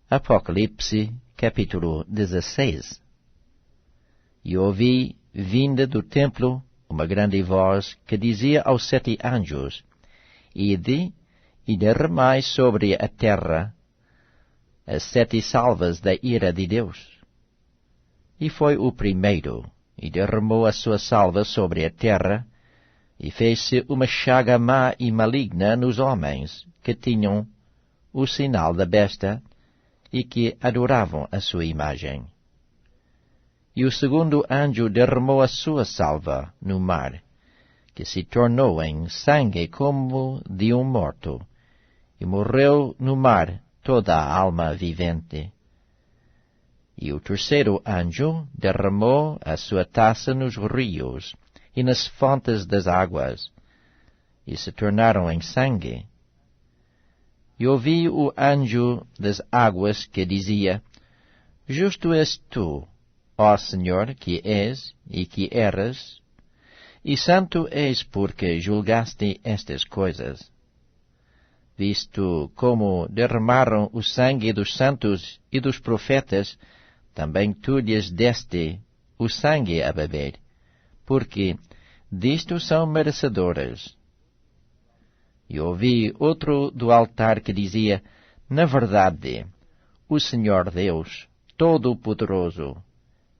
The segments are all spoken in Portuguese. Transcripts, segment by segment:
Apocalipse, capítulo 16. E ouvi, vinda do templo, uma grande voz que dizia aos 7 anjos: Ide e derramai sobre a terra as 7 salvas da ira de Deus. E foi o primeiro, e derramou a sua salva sobre a terra, e fez-se uma chaga má e maligna nos homens que tinham o sinal da besta e que adoravam a sua imagem. E o segundo anjo derramou a sua salva no mar, que se tornou em sangue como de um morto, e morreu no mar toda a alma vivente. E o terceiro anjo derramou a sua taça nos rios e nas fontes das águas, e se tornaram em sangue. E ouvi o anjo das águas que dizia: Justo és tu, ó Senhor, que és e que eras, e santo és porque julgaste estas coisas. Visto como derramaram o sangue dos santos e dos profetas, também tu lhes deste o sangue a beber, porque disto são merecedoras. E ouvi outro do altar que dizia: Na verdade, o Senhor Deus, Todo-Poderoso,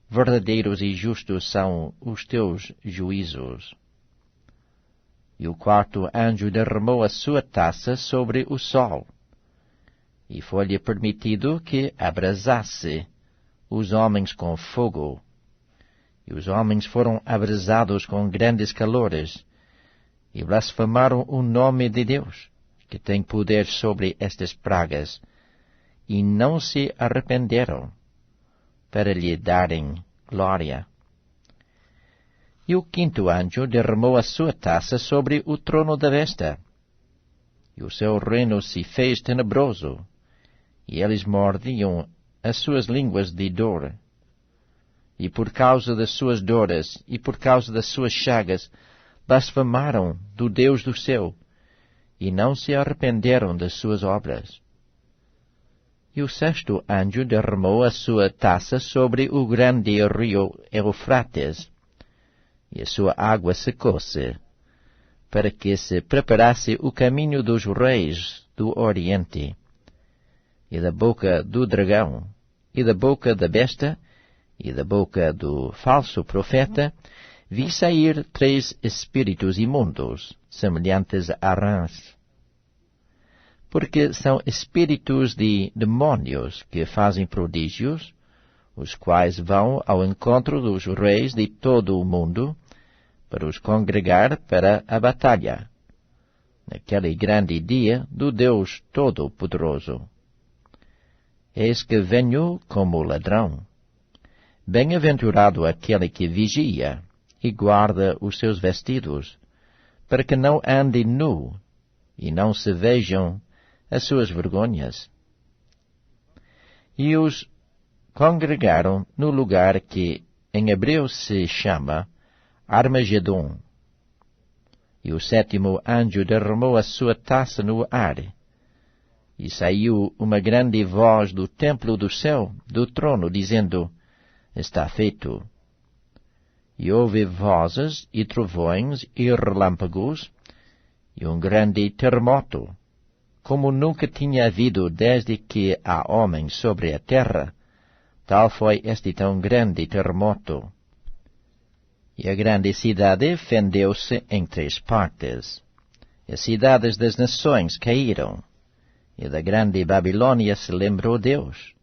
verdadeiros e justos são os teus juízos. E o quarto anjo derramou a sua taça sobre o sol, e foi-lhe permitido que abrasasse os homens com fogo. E os homens foram abrasados com grandes calores, e blasfemaram o nome de Deus, que tem poder sobre estas pragas, e não se arrependeram, para lhe darem glória. E o quinto anjo derramou a sua taça sobre o trono da besta, e o seu reino se fez tenebroso, e eles mordiam as suas línguas de dor. E por causa das suas dores e por causa das suas chagas, blasfemaram do Deus do céu, e não se arrependeram das suas obras. E o sexto anjo derramou a sua taça sobre o grande rio Eufrates, e a sua água secou-se, para que se preparasse o caminho dos reis do Oriente. E da boca do dragão, e da boca da besta, e da boca do falso profeta, vi sair 3 espíritos imundos, semelhantes a rãs. Porque são espíritos de demônios que fazem prodígios, os quais vão ao encontro dos reis de todo o mundo, para os congregar para a batalha, naquele grande dia do Deus Todo-Poderoso. Eis que venho como ladrão. Bem-aventurado aquele que vigia e guarda os seus vestidos, para que não ande nu e não se vejam as suas vergonhas. E os congregaram no lugar que em hebreu se chama Armagedon. E o sétimo anjo derramou a sua taça no ar, e saiu uma grande voz do templo do céu, do trono, dizendo: Está feito. E houve vozes e trovões e relâmpagos, e um grande terremoto, como nunca tinha havido desde que há homens sobre a terra, tal foi este tão grande terremoto. E a grande cidade fendeu-se em 3 partes. As cidades das nações caíram, e da grande Babilônia se lembrou Deus,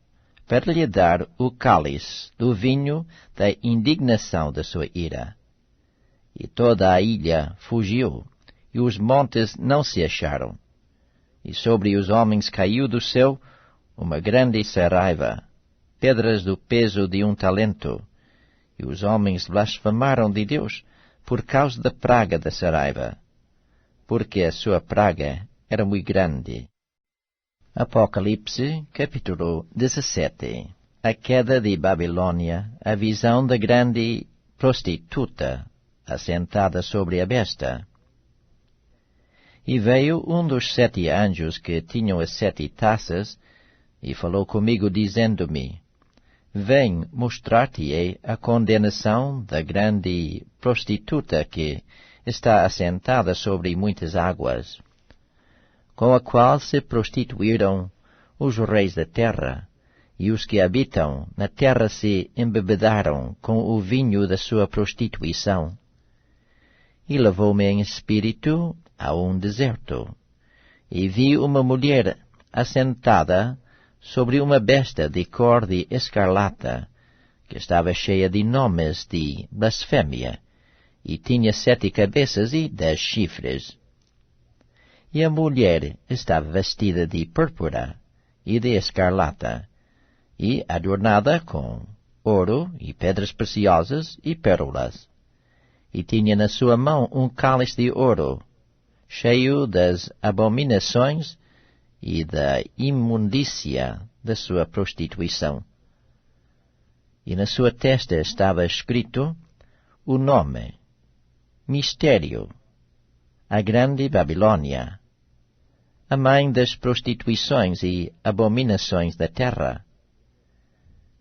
para lhe dar o cálice do vinho da indignação da sua ira. E toda a ilha fugiu, e os montes não se acharam. E sobre os homens caiu do céu uma grande saraiva, pedras do peso de 1 talento, e os homens blasfemaram de Deus por causa da praga da saraiva, porque a sua praga era muito grande. Apocalipse, capítulo 17. A queda de Babilônia, a visão da grande prostituta, assentada sobre a besta. E veio um dos 7 anjos que tinham as 7 taças, e falou comigo, dizendo-me: Vem mostrar-te-ei a condenação da grande prostituta que está assentada sobre muitas águas, com a qual se prostituíram os reis da terra, e os que habitam na terra se embebedaram com o vinho da sua prostituição. E levou-me em espírito a um deserto, e vi uma mulher assentada sobre uma besta de cor de escarlata, que estava cheia de nomes de blasfémia, e tinha 7 cabeças e 10 chifres. E a mulher estava vestida de púrpura e de escarlata, e adornada com ouro e pedras preciosas e pérolas, e tinha na sua mão um cálice de ouro, cheio das abominações e da imundícia da sua prostituição. E na sua testa estava escrito o nome: Mistério, a Grande Babilônia, a mãe das prostituições e abominações da terra.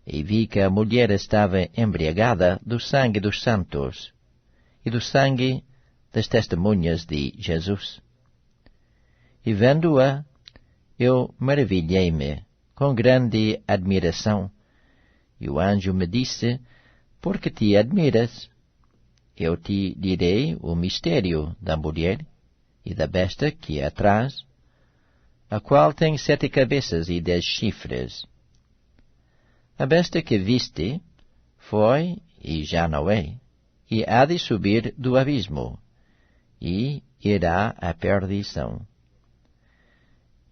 E vi que a mulher estava embriagada do sangue dos santos e do sangue das testemunhas de Jesus. E vendo-a, eu maravilhei-me com grande admiração. E o anjo me disse: Por que te admiras? Eu te direi o mistério da mulher e da besta que a traz, a qual tem 7 cabeças e 10 chifres. A besta que viste foi e já não é, e há de subir do abismo, e irá à perdição.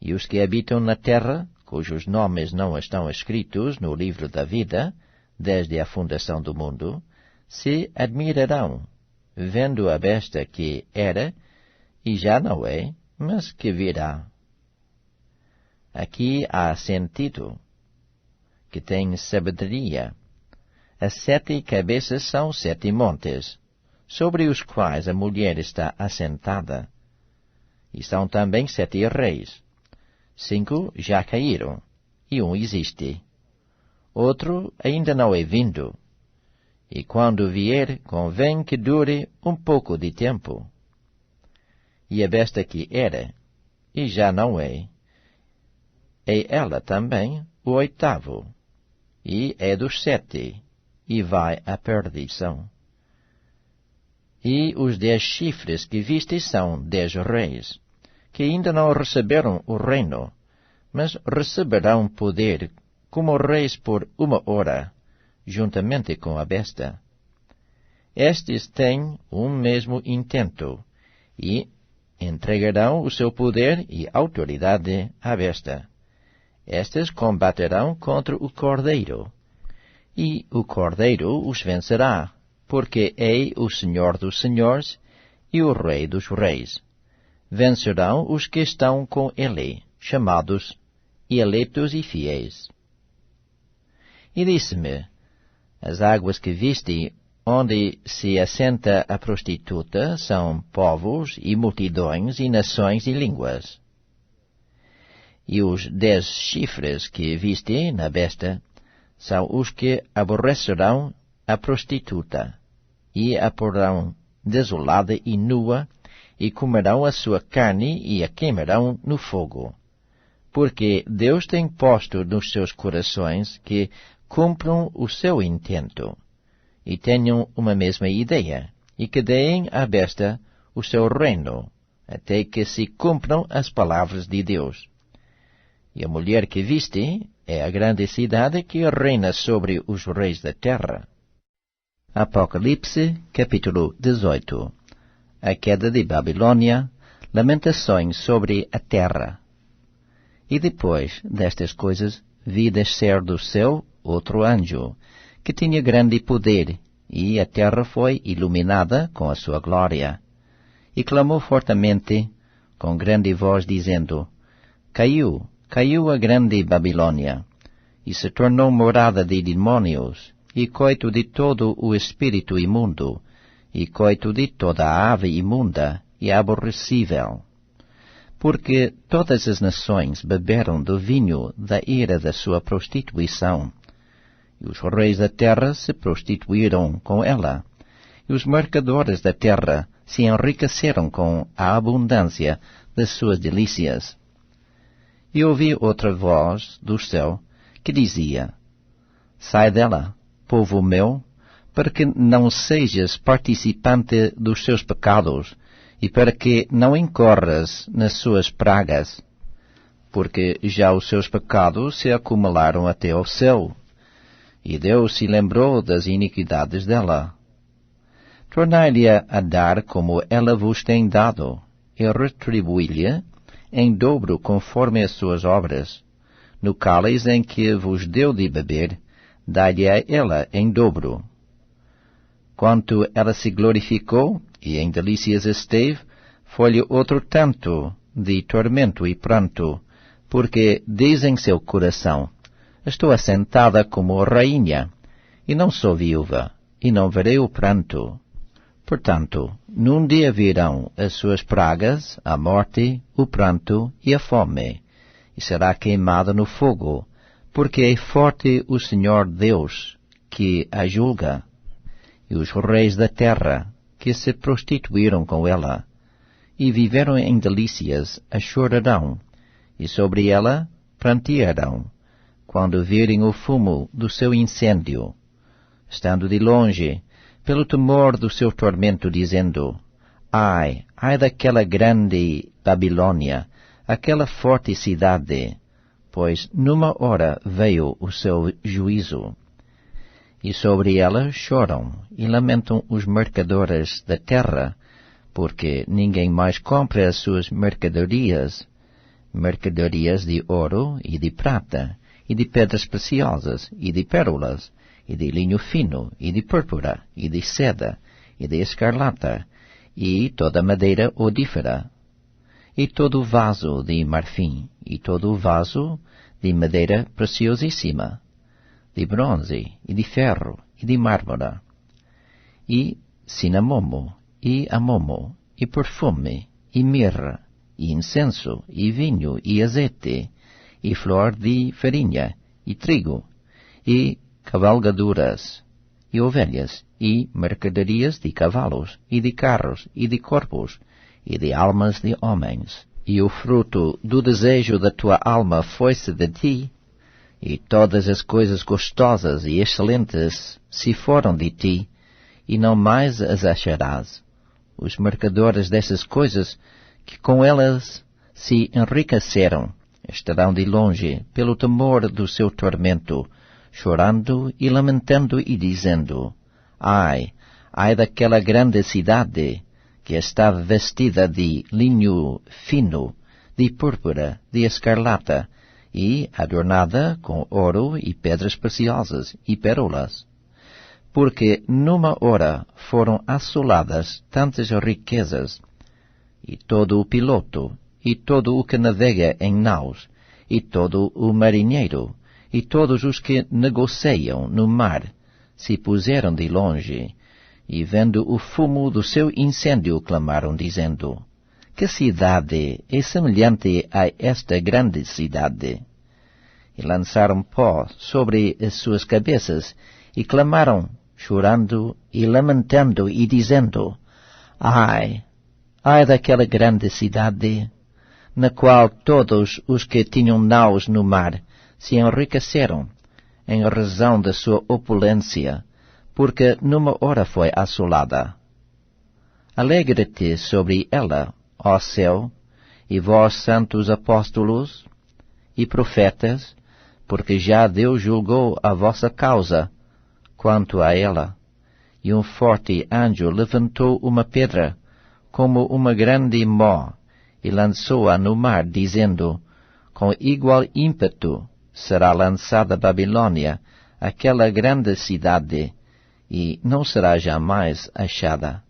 E os que habitam na terra, cujos nomes não estão escritos no livro da vida, desde a fundação do mundo, se admirarão, vendo a besta que era, e já não é, mas que virá. Aqui há sentido, que tem sabedoria. As 7 cabeças são 7 montes, sobre os quais a mulher está assentada. E são também 7 reis. 5 já caíram, e um existe. Outro ainda não é vindo. E quando vier, convém que dure um pouco de tempo. E a besta que era, e já não é ela também o 8º, e é dos 7, e vai à perdição. E os 10 chifres que viste são 10 reis, que ainda não receberam o reino, mas receberão poder como reis por 1 hora, juntamente com a besta. Estes têm um mesmo intento, e entregarão o seu poder e autoridade à besta. Estes combaterão contra o Cordeiro, e o Cordeiro os vencerá, porque é o Senhor dos senhores e o Rei dos reis. Vencerão os que estão com ele, chamados, e eleitos e fiéis. E disse-me: As águas que viste, onde se assenta a prostituta, são povos e multidões e nações e línguas. E os 10 chifres que viste na besta são os que aborrecerão a prostituta, e a porão desolada e nua, e comerão a sua carne e a queimarão no fogo. Porque Deus tem posto nos seus corações que cumpram o seu intento, e tenham uma mesma ideia, e que deem à besta o seu reino, até que se cumpram as palavras de Deus. E a mulher que viste é a grande cidade que reina sobre os reis da terra. Apocalipse, capítulo 18. A queda de Babilônia, lamentações sobre a terra. E depois destas coisas, vi descer do céu outro anjo, que tinha grande poder, e a terra foi iluminada com a sua glória. E clamou fortemente, com grande voz, dizendo: Caiu a grande Babilônia, e se tornou morada de demônios, e coito de todo o espírito imundo, e coito de toda a ave imunda e aborrecível. porque todas as nações beberam do vinho da ira da sua prostituição, e os reis da terra se prostituíram com ela, e os mercadores da terra se enriqueceram com a abundância das suas delícias. E ouvi outra voz do céu que dizia: Sai dela, povo meu, para que não sejas participante dos seus pecados, e para que não incorras nas suas pragas, porque já os seus pecados se acumularam até ao céu, e Deus se lembrou das iniquidades dela. Tornai-lhe a dar como ela vos tem dado, e retribui-lhe em dobro conforme as suas obras. No cálice em que vos deu de beber, dai-lhe a ela em dobro. Quanto ela se glorificou, e em delícias esteve, foi-lhe outro tanto de tormento e pranto, porque diz em seu coração: Estou assentada como rainha, e não sou viúva, e não verei o pranto. Portanto, num dia virão as suas pragas, a morte, o pranto e a fome, e será queimada no fogo, porque é forte o Senhor Deus, que a julga. E os reis da terra, que se prostituíram com ela, e viveram em delícias, a chorarão, e sobre ela prantearão, quando virem o fumo do seu incêndio, estando de longe, pelo temor do seu tormento, dizendo: Ai, ai daquela grande Babilônia, aquela forte cidade, pois numa hora veio o seu juízo. E sobre ela choram e lamentam os mercadores da terra, porque ninguém mais compra as suas mercadorias, mercadorias de ouro e de prata, e de pedras preciosas, e de pérolas, e de linho fino, e de púrpura, e de seda, e de escarlata, e toda madeira odífera, e todo vaso de marfim, e todo vaso de madeira preciosíssima, de bronze, e de ferro, e de mármore, e cinamomo, e amomo, e perfume, e mirra, e incenso, e vinho, e azeite, e flor de farinha, e trigo, e cavalgaduras, e ovelhas, e mercadorias de cavalos, e de carros, e de corpos, e de almas de homens. E o fruto do desejo da tua alma foi-se de ti, e todas as coisas gostosas e excelentes se foram de ti, e não mais as acharás. Os mercadores dessas coisas, que com elas se enriqueceram, estarão de longe, pelo temor do seu tormento, chorando e lamentando e dizendo: Ai, ai daquela grande cidade, que está vestida de linho fino, de púrpura, de escarlata, e adornada com ouro e pedras preciosas e pérolas. Porque numa hora foram assoladas tantas riquezas, e todo o piloto, e todo o que navega em naus, e todo o marinheiro, e todos os que negociam no mar, se puseram de longe, e vendo o fumo do seu incêndio, clamaram, dizendo: Que cidade é semelhante a esta grande cidade? E lançaram pó sobre as suas cabeças, e clamaram, chorando e lamentando, e dizendo: Ai, ai daquela grande cidade, na qual todos os que tinham naus no mar se enriqueceram, em razão da sua opulência, porque numa hora foi assolada. Alegre-te sobre ela, ó céu, e vós santos apóstolos e profetas, porque já Deus julgou a vossa causa quanto a ela, e um forte anjo levantou uma pedra, como uma grande mó, e lançou-a no mar, dizendo: Com igual ímpeto será lançada Babilônia, aquela grande cidade, e não será jamais achada.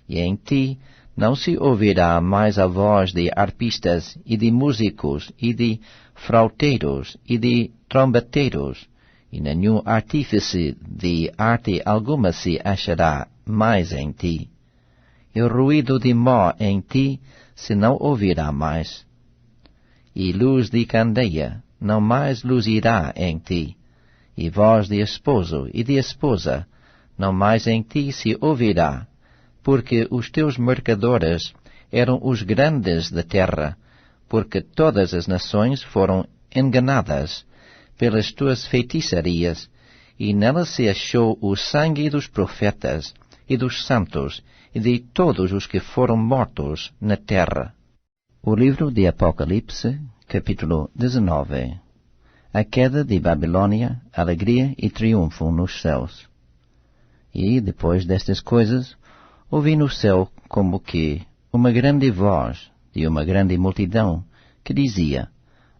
E em ti não se ouvirá mais a voz de arpistas, e de músicos, e de flauteiros, e de trombeteiros, e nenhum artífice de arte alguma se achará mais em ti. e ruído de mó em ti se não ouvirá mais. E luz de candeia não mais luzirá em ti, e voz de esposo e de esposa não mais em ti se ouvirá, porque os teus mercadores eram os grandes da terra, porque todas as nações foram enganadas pelas tuas feitiçarias, e nela se achou o sangue dos profetas, e dos santos, e de todos os que foram mortos na terra. O livro de Apocalipse, capítulo 19. A queda de Babilônia, alegria e triunfo nos céus. E, depois destas coisas, ouvi no céu como que uma grande voz de uma grande multidão, que dizia: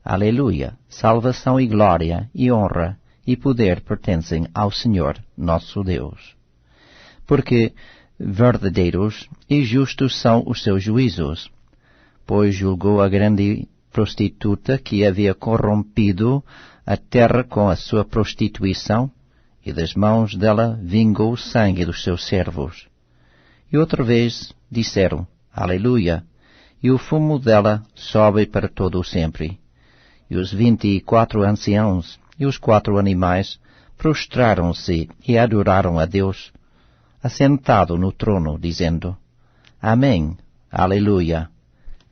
Aleluia, salvação e glória e honra e poder pertencem ao Senhor nosso Deus. Porque verdadeiros e justos são os seus juízos, pois julgou a grande prostituta que havia corrompido a terra com a sua prostituição, e das mãos dela vingou o sangue dos seus servos. E outra vez disseram: Aleluia, e o fumo dela sobe para todo o sempre. E os 24 anciãos e os 4 animais prostraram-se e adoraram a Deus, assentado no trono, dizendo: Amém, Aleluia.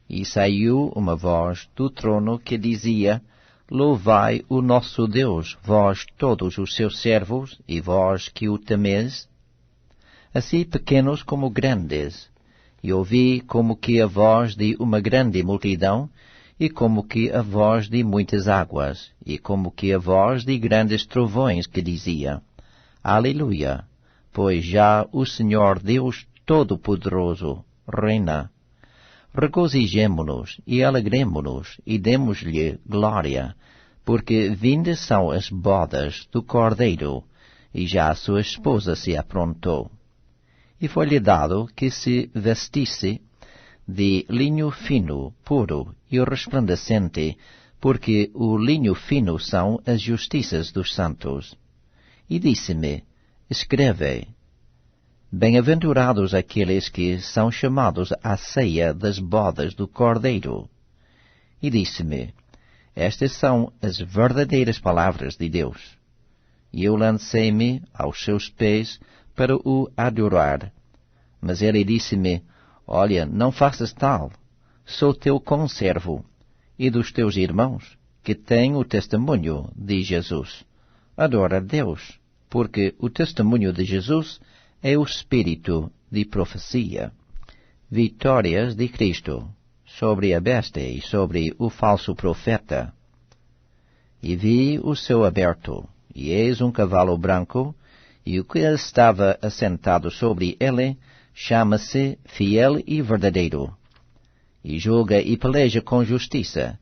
E saiu uma voz do trono que dizia: Louvai o nosso Deus, vós todos os seus servos, e vós que o temeis, assim pequenos como grandes. E ouvi como que a voz de uma grande multidão, e como que a voz de muitas águas, e como que a voz de grandes trovões, que dizia: Aleluia, pois já o Senhor Deus Todo-Poderoso reina. Regozijemo-nos e alegremo-nos e demos-lhe glória, porque vindas são as bodas do Cordeiro, e já a sua esposa se aprontou. E foi-lhe dado que se vestisse de linho fino, puro e resplandecente, porque o linho fino são as justiças dos santos. E disse-me: Escreve: Bem-aventurados aqueles que são chamados à ceia das bodas do Cordeiro. E disse-me: Estas são as verdadeiras palavras de Deus. E eu lancei-me aos seus pés para o adorar. Mas ele disse-me: Olha, não faças tal. Sou teu conservo e dos teus irmãos, que têm o testemunho de Jesus. Adora a Deus, porque o testemunho de Jesus é o espírito de profecia. Vitórias de Cristo sobre a besta e sobre o falso profeta. E vi o céu aberto, e eis um cavalo branco, e o que estava assentado sobre ele chama-se Fiel e Verdadeiro, e julga e peleja com justiça.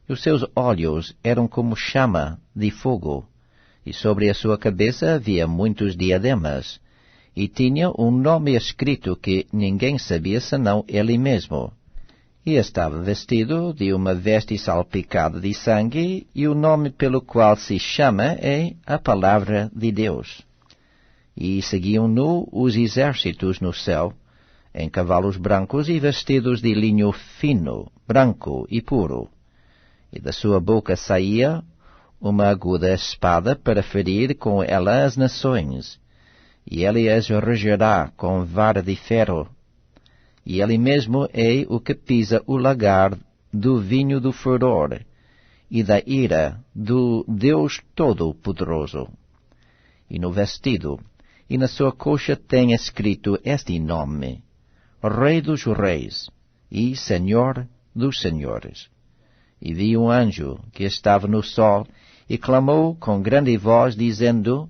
E os seus olhos eram como chama de fogo, e sobre a sua cabeça havia muitos diademas, e tinha um nome escrito que ninguém sabia senão ele mesmo. E estava vestido de uma veste salpicada de sangue, e o nome pelo qual se chama é a Palavra de Deus. E seguiam-no os exércitos no céu, em cavalos brancos e vestidos de linho fino, branco e puro. E da sua boca saía uma aguda espada para ferir com ela as nações, e ele as regerá com vara de ferro. E ele mesmo é o que pisa o lagar do vinho do furor e da ira do Deus Todo-Poderoso. E no vestido e na sua coxa tem escrito este nome: Rei dos Reis e Senhor dos Senhores. E vi um anjo que estava no sol e clamou com grande voz, dizendo: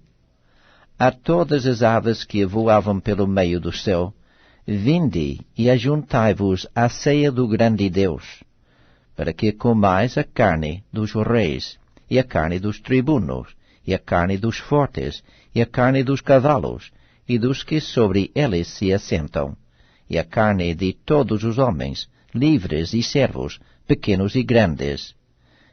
A todas as aves que voavam pelo meio do céu, vinde e ajuntai-vos à ceia do grande Deus, para que comais a carne dos reis, e a carne dos tribunos, e a carne dos fortes, e a carne dos cavalos, e dos que sobre eles se assentam, e a carne de todos os homens, livres e servos, pequenos e grandes.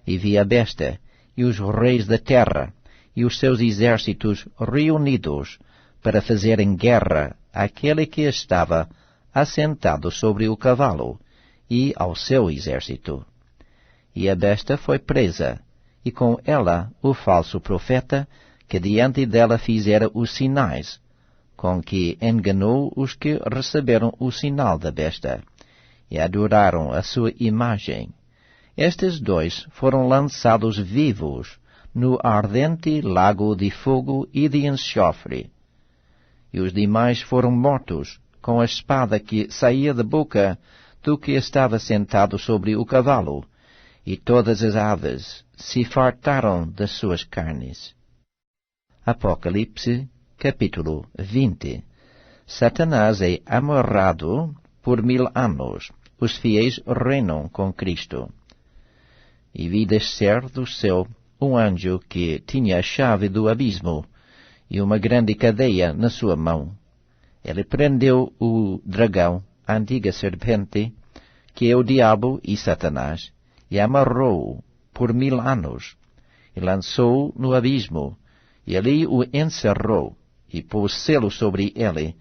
E vi a besta, e os reis da terra, e os seus exércitos reunidos, para fazerem guerra àquele que estava assentado sobre o cavalo, e ao seu exército. E a besta foi presa, e com ela o falso profeta, que diante dela fizera os sinais, com que enganou os que receberam o sinal da besta, e adoraram a sua imagem. Estes dois foram lançados vivos no ardente lago de fogo e de enxofre. E os demais foram mortos com a espada que saía da boca do que estava sentado sobre o cavalo, e todas as aves se fartaram das suas carnes. Apocalipse, capítulo 20. Satanás é amarrado por 1000 anos. Os fiéis reinam com Cristo. E vi descer do céu um anjo que tinha a chave do abismo e uma grande cadeia na sua mão. Ele prendeu o dragão, a antiga serpente, que é o diabo e Satanás, e amarrou-o por 1000 anos, e lançou-o no abismo, e ali o encerrou, e pôs selo sobre ele,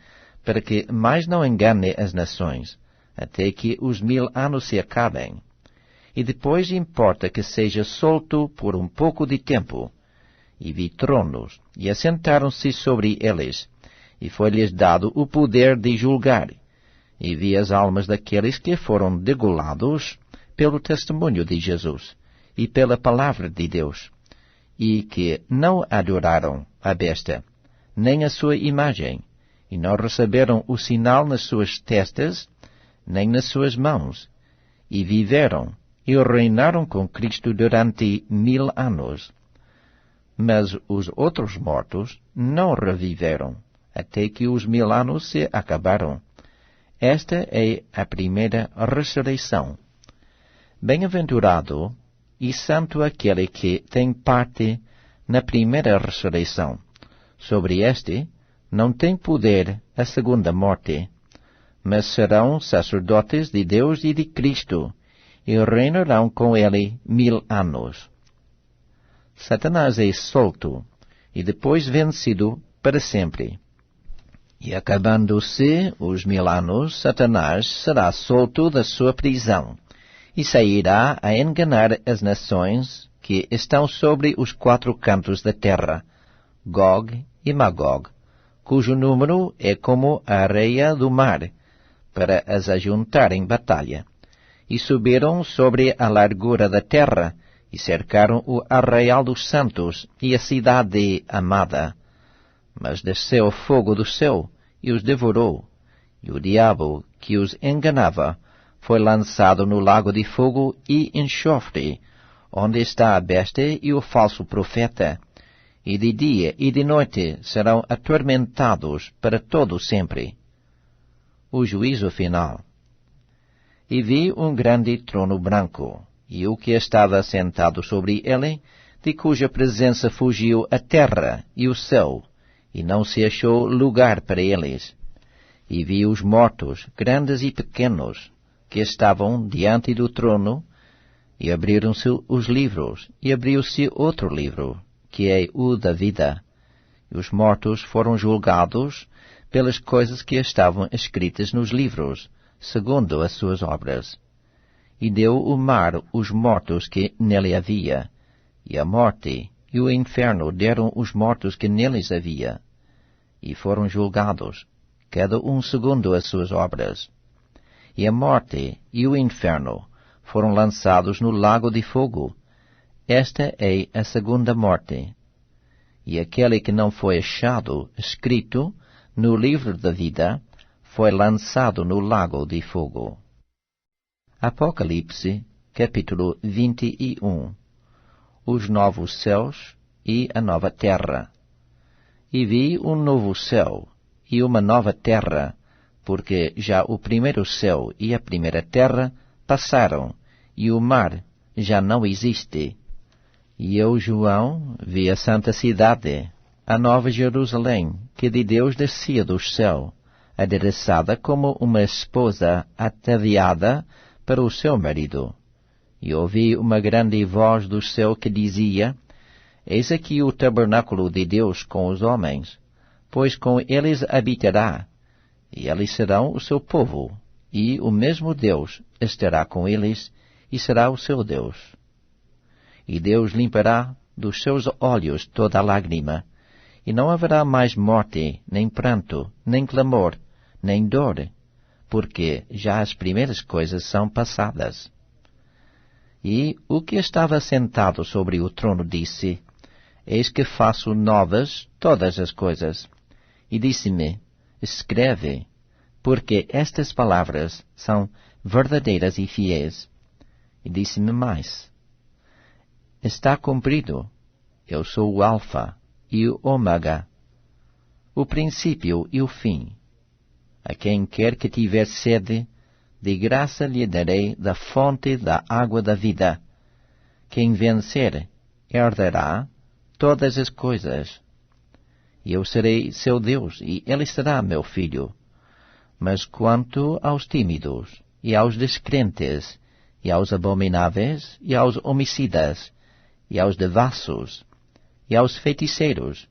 para que mais não engane as nações, até que os 1000 anos se acabem. E depois importa que seja solto por um pouco de tempo. E vi tronos, e assentaram-se sobre eles, e foi-lhes dado o poder de julgar. E vi as almas daqueles que foram degolados pelo testemunho de Jesus, e pela palavra de Deus, e que não adoraram a besta, nem a sua imagem, e não receberam o sinal nas suas testas, nem nas suas mãos, e viveram, e reinaram com Cristo durante 1000 anos. Mas os outros mortos não reviveram, até que os 1000 anos se acabaram. Esta é a primeira ressurreição. Bem-aventurado e santo aquele que tem parte na primeira ressurreição. Sobre este não tem poder a segunda morte, mas serão sacerdotes de Deus e de Cristo, e reinarão com ele 1000 anos. Satanás é solto, e depois vencido para sempre. E acabando-se os 1000 anos, Satanás será solto da sua prisão, e sairá a enganar as nações que estão sobre os 4 cantos da terra, Gog e Magog, cujo número é como a areia do mar, para as ajuntar em batalha. E subiram sobre a largura da terra, e cercaram o arraial dos santos e a cidade amada. Mas desceu fogo do céu, e os devorou, e o diabo que os enganava foi lançado no lago de fogo e enxofre, onde está a besta e o falso profeta, e de dia e de noite serão atormentados para todo sempre. O juízo final. E vi um grande trono branco, e o que estava sentado sobre ele, de cuja presença fugiu a terra e o céu, e não se achou lugar para eles. E vi os mortos, grandes e pequenos, que estavam diante do trono, e abriram-se os livros, e abriu-se outro livro, que é o da vida. E os mortos foram julgados pelas coisas que estavam escritas nos livros, segundo as suas obras. E deu o mar os mortos que nele havia, e a morte e o inferno deram os mortos que neles havia, e foram julgados, cada um segundo as suas obras. E a morte e o inferno foram lançados no lago de fogo. Esta é a segunda morte. E aquele que não foi achado escrito no livro da vida foi lançado no lago de fogo. Apocalipse, capítulo 21. Os novos céus e a nova terra. E vi um novo céu e uma nova terra, porque já o primeiro céu e a primeira terra passaram, e o mar já não existe. E eu, João, vi a santa cidade, a nova Jerusalém, que de Deus descia do céu, adereçada como uma esposa ataviada para o seu marido. E ouvi uma grande voz do céu que dizia: Eis aqui o tabernáculo de Deus com os homens, pois com eles habitará, e eles serão o seu povo, e o mesmo Deus estará com eles, e será o seu Deus. E Deus limpará dos seus olhos toda a lágrima, e não haverá mais morte, nem pranto, nem clamor, nem dor, porque já as primeiras coisas são passadas. E o que estava sentado sobre o trono disse: Eis que faço novas todas as coisas. E disse-me: Escreve, porque estas palavras são verdadeiras e fiéis. E disse-me mais: Está cumprido. Eu sou o Alfa e o Ômega, o princípio e o fim. A quem quer que tiver sede, de graça lhe darei da fonte da água da vida. Quem vencer, herdará todas as coisas. E eu serei seu Deus, e ele será meu filho. Mas quanto aos tímidos, e aos descrentes, e aos abomináveis, e aos homicidas, e aos devassos, e aos feiticeiros,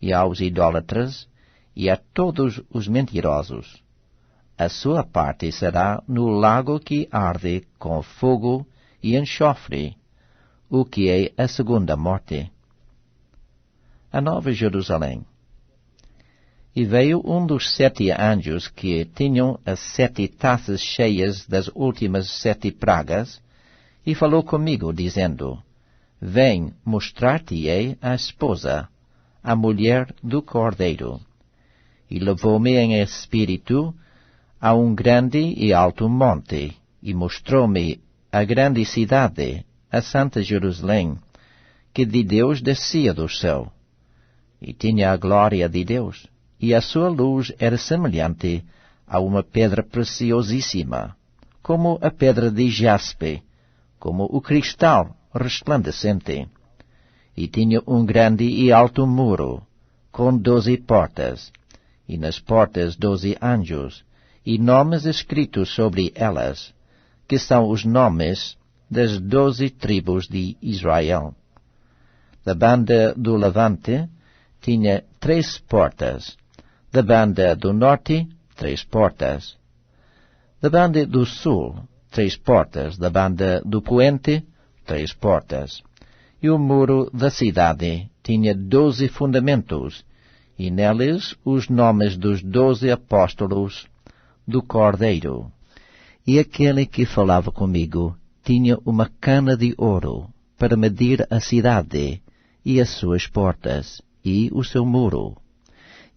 e aos idólatras, e a todos os mentirosos, a sua parte será no lago que arde com fogo e enxofre, o que é a segunda morte. A Nova Jerusalém. E veio um dos 7 anjos que tinham as 7 taças cheias das últimas 7 pragas, e falou comigo, dizendo: Vem, mostrar-te-ei a esposa, a mulher do Cordeiro. E levou-me em espírito a um grande e alto monte, e mostrou-me a grande cidade, a Santa Jerusalém, que de Deus descia do céu, e tinha a glória de Deus, e a sua luz era semelhante a uma pedra preciosíssima, como a pedra de jaspe, como o cristal resplandecente. E tinha um grande e alto muro, com 12 portas, e nas portas 12 anjos, e nomes escritos sobre elas, que são os nomes das 12 tribos de Israel. Da banda do levante tinha 3 portas, da banda do norte 3 portas, da banda do sul 3 portas, da banda do poente 3 portas. E o muro da cidade tinha 12 fundamentos, e neles os nomes dos 12 apóstolos do Cordeiro. E aquele que falava comigo tinha uma cana de ouro para medir a cidade e as suas portas e o seu muro.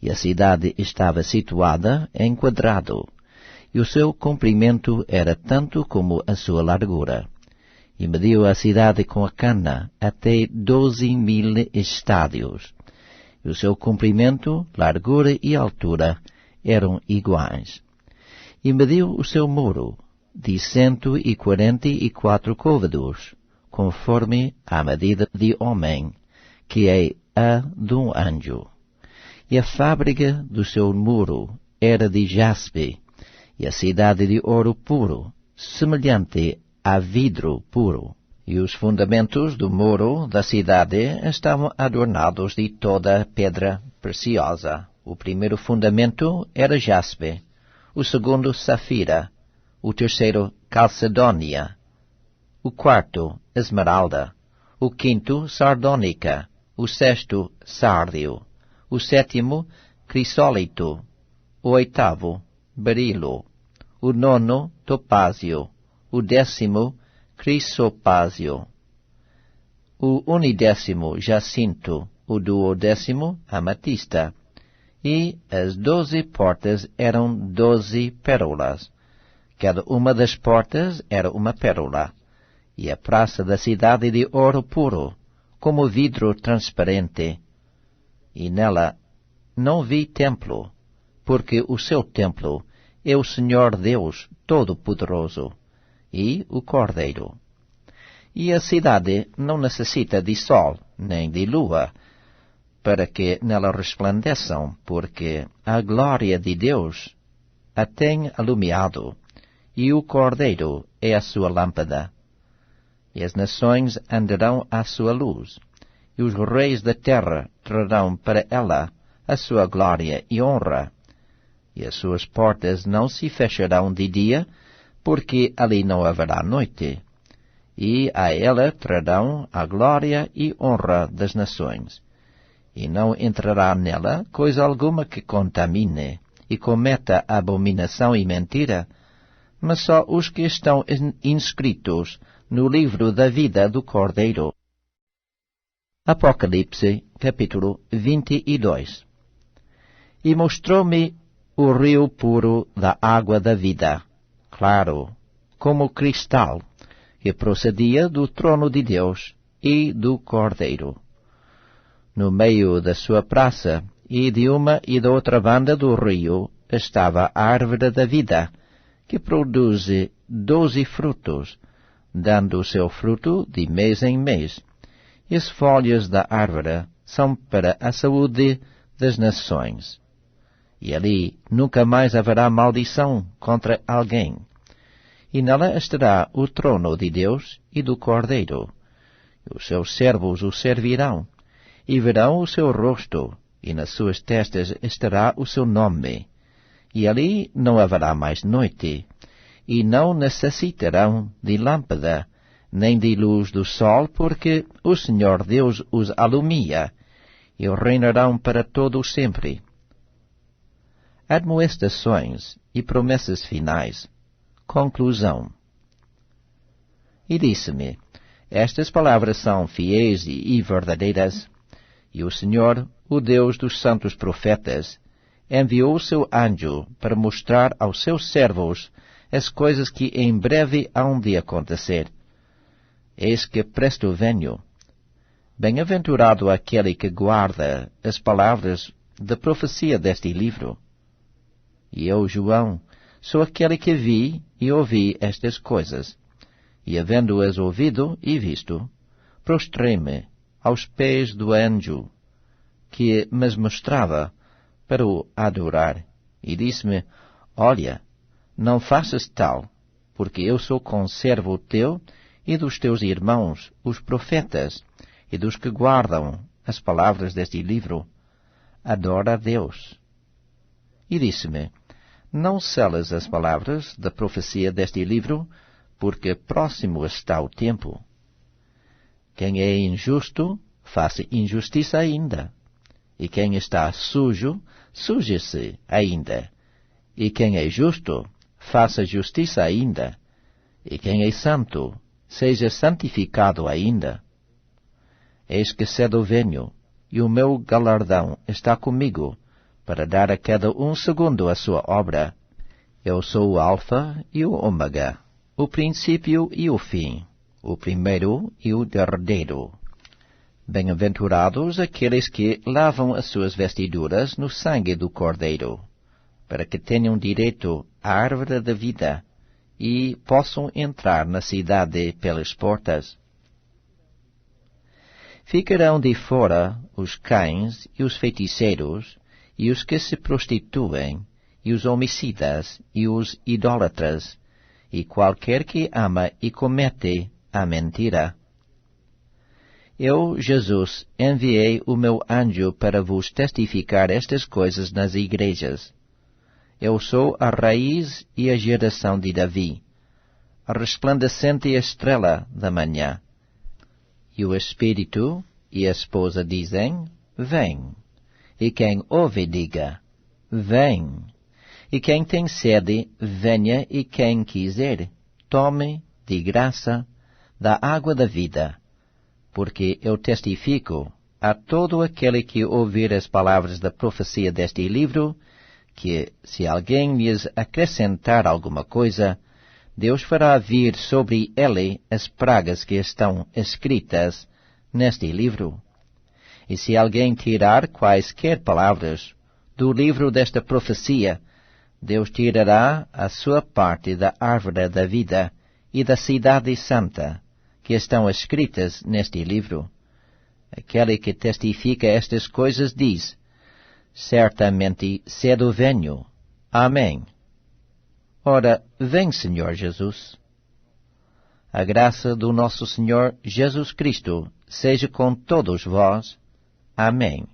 E a cidade estava situada em quadrado, e o seu comprimento era tanto como a sua largura. E mediu a cidade com a cana até 12.000 estádios. E o seu comprimento, largura e altura eram iguais. E mediu o seu muro de 144 côvados, conforme a medida de homem, que é a de um anjo. E a fábrica do seu muro era de jaspe, e a cidade de ouro puro, semelhante a vidro puro. E os fundamentos do muro da cidade estavam adornados de toda pedra preciosa. O primeiro fundamento era jaspe, o segundo safira, o terceiro calcedônia, o quarto esmeralda, o quinto sardônica, o sexto sárdio, o sétimo crisólito, o oitavo berilo, o nono topázio, o 10º crisopázio, o 11º jacinto, o 12º amatista. E as 12 portas eram 12 pérolas. Cada uma das portas era uma pérola. E a praça da cidade de ouro puro, como vidro transparente. E nela não vi templo, porque o seu templo é o Senhor Deus Todo-Poderoso e o Cordeiro. E a cidade não necessita de sol nem de lua, para que nela resplandeçam, porque a glória de Deus a tem alumiado, e o Cordeiro é a sua lâmpada. E as nações andarão à sua luz, e os reis da terra trarão para ela a sua glória e honra. e as suas portas não se fecharão de dia, porque ali não haverá noite. E a ela trarão a glória e honra das nações. E não entrará nela coisa alguma que contamine e cometa abominação e mentira, mas só os que estão inscritos no livro da vida do Cordeiro. Apocalipse, capítulo 22. E mostrou-me o rio puro da água da vida, claro, como cristal, que procedia do trono de Deus e do Cordeiro. No meio da sua praça, e de uma e da outra banda do rio, estava a árvore da vida, que produz 12 frutos, dando o seu fruto de mês em mês. E as folhas da árvore são para a saúde das nações. E ali nunca mais haverá maldição contra alguém. E nela estará o trono de Deus e do Cordeiro. Os seus servos o servirão, e verão o seu rosto, e nas suas testas estará o seu nome. E ali não haverá mais noite, e não necessitarão de lâmpada, nem de luz do sol, porque o Senhor Deus os alumia, e reinarão para todo o sempre. Admoestações e promessas finais. Conclusão. E disse-me, estas palavras são fiéis e verdadeiras, e o Senhor, o Deus dos santos profetas, enviou o seu anjo para mostrar aos seus servos as coisas que em breve hão de acontecer. Eis que presto venho. Bem-aventurado aquele que guarda as palavras da profecia deste livro. E eu, João, sou aquele que vi e ouvi estas coisas, e havendo-as ouvido e visto, prostrei-me aos pés do anjo, que me mostrava para o adorar, e disse-me, olha, não faças tal, porque eu sou conservo teu e dos teus irmãos, os profetas, e dos que guardam as palavras deste livro. Adora a Deus. E disse-me, não selas as palavras da profecia deste livro, porque próximo está o tempo. Quem é injusto, faça injustiça ainda. E quem está sujo, suje-se ainda. E quem é justo, faça justiça ainda. E quem é santo, seja santificado ainda. Eis que cedo venho, e o meu galardão está comigo, para dar a cada um segundo a sua obra. Eu sou o Alfa e o Ômega, o princípio e o fim, o primeiro e o derradeiro. Bem-aventurados aqueles que lavam as suas vestiduras no sangue do Cordeiro, para que tenham direito à árvore da vida e possam entrar na cidade pelas portas. Ficarão de fora os cães e os feiticeiros, e os que se prostituem, e os homicidas, e os idólatras, e qualquer que ama e comete a mentira. Eu, Jesus, enviei o meu anjo para vos testificar estas coisas nas igrejas. Eu sou a raiz e a geração de Davi, a resplandecente estrela da manhã. E o Espírito e a esposa dizem, vem. E quem ouve, diga, vem. E quem tem sede, venha, e quem quiser, tome, de graça, da água da vida. Porque eu testifico a todo aquele que ouvir as palavras da profecia deste livro, que, se alguém lhes acrescentar alguma coisa, Deus fará vir sobre ele as pragas que estão escritas neste livro. E se alguém tirar quaisquer palavras do livro desta profecia, Deus tirará a sua parte da árvore da vida e da cidade santa, que estão escritas neste livro. Aquele que testifica estas coisas diz, certamente cedo venho. Amém. Ora, vem, Senhor Jesus. A graça do nosso Senhor Jesus Cristo seja com todos vós. Amém.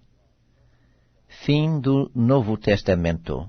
Fim do Novo Testamento.